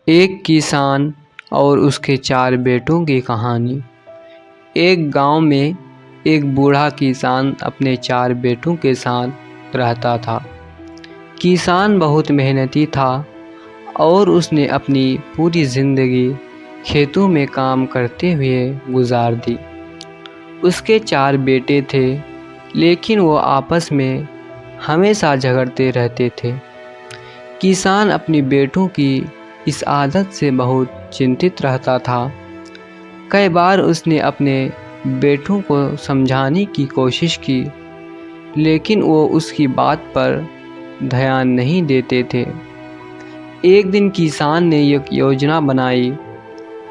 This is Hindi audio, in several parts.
एक किसान और उसके 4 बेटों की कहानी। एक गांव में एक बूढ़ा किसान अपने 4 बेटों के साथ रहता था। किसान बहुत मेहनती था और उसने अपनी पूरी ज़िंदगी खेतों में काम करते हुए गुजार दी। उसके 4 बेटे थे, लेकिन वो आपस में हमेशा झगड़ते रहते थे। किसान अपने बेटों की इस आदत से बहुत चिंतित रहता था। कई बार उसने अपने बेटों को समझाने की कोशिश की, लेकिन वो उसकी बात पर ध्यान नहीं देते थे। एक दिन किसान ने एक योजना बनाई।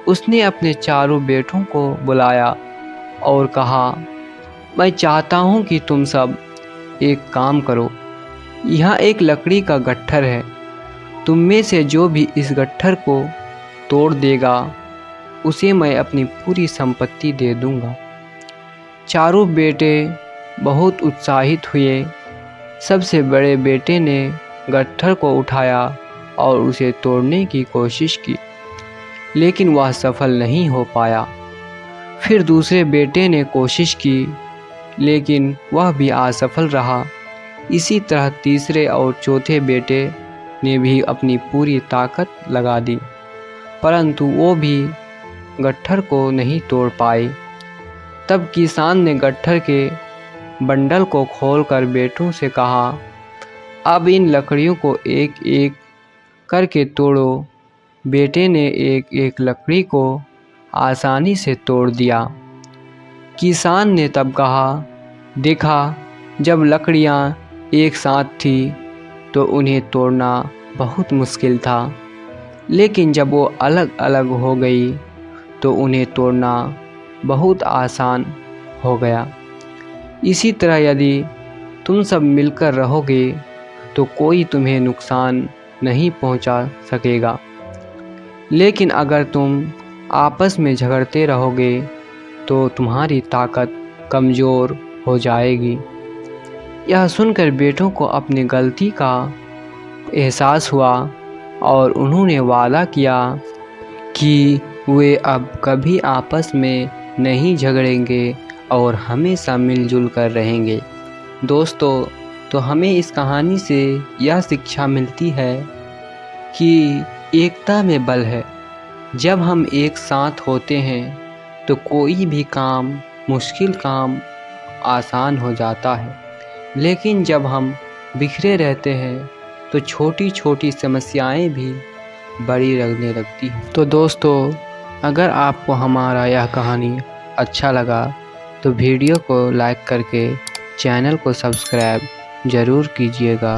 उसने अपने चारों बेटों को बुलाया और कहा, मैं चाहता हूँ कि तुम सब एक काम करो। यहाँ एक लकड़ी का गट्ठर है। तुम में से जो भी इस गट्ठर को तोड़ देगा, उसे मैं अपनी पूरी संपत्ति दे दूंगा। चारों बेटे बहुत उत्साहित हुए। सबसे बड़े बेटे ने गट्ठर को उठाया और उसे तोड़ने की कोशिश की, लेकिन वह सफल नहीं हो पाया। फिर दूसरे बेटे ने कोशिश की, लेकिन वह भी असफल रहा। इसी तरह तीसरे और चौथे बेटे ने भी अपनी पूरी ताकत लगा दी, परंतु वो भी गट्ठर को नहीं तोड़ पाए। तब किसान ने गट्ठर के बंडल को खोलकर बेटों से कहा, अब इन लकड़ियों को एक एक करके तोड़ो। बेटे ने एक एक लकड़ी को आसानी से तोड़ दिया। किसान ने तब कहा, देखा, जब लकड़ियाँ एक साथ थी तो उन्हें तोड़ना बहुत मुश्किल था, लेकिन जब वो अलग अलग हो गई तो उन्हें तोड़ना बहुत आसान हो गया। इसी तरह यदि तुम सब मिलकर रहोगे तो कोई तुम्हें नुकसान नहीं पहुंचा सकेगा, लेकिन अगर तुम आपस में झगड़ते रहोगे तो तुम्हारी ताकत कमज़ोर हो जाएगी। यह सुनकर बेटों को अपनी गलती का एहसास हुआ और उन्होंने वादा किया कि वे अब कभी आपस में नहीं झगड़ेंगे और हमेशा मिलजुल कर रहेंगे। दोस्तों, तो हमें इस कहानी से यह शिक्षा मिलती है कि एकता में बल है। जब हम एक साथ होते हैं तो कोई भी काम, मुश्किल काम आसान हो जाता है, लेकिन जब हम बिखरे रहते हैं तो छोटी छोटी समस्याएं भी बड़ी लगने लगती हैं। तो दोस्तों, अगर आपको हमारा यह कहानी अच्छा लगा तो वीडियो को लाइक करके चैनल को सब्सक्राइब ज़रूर कीजिएगा।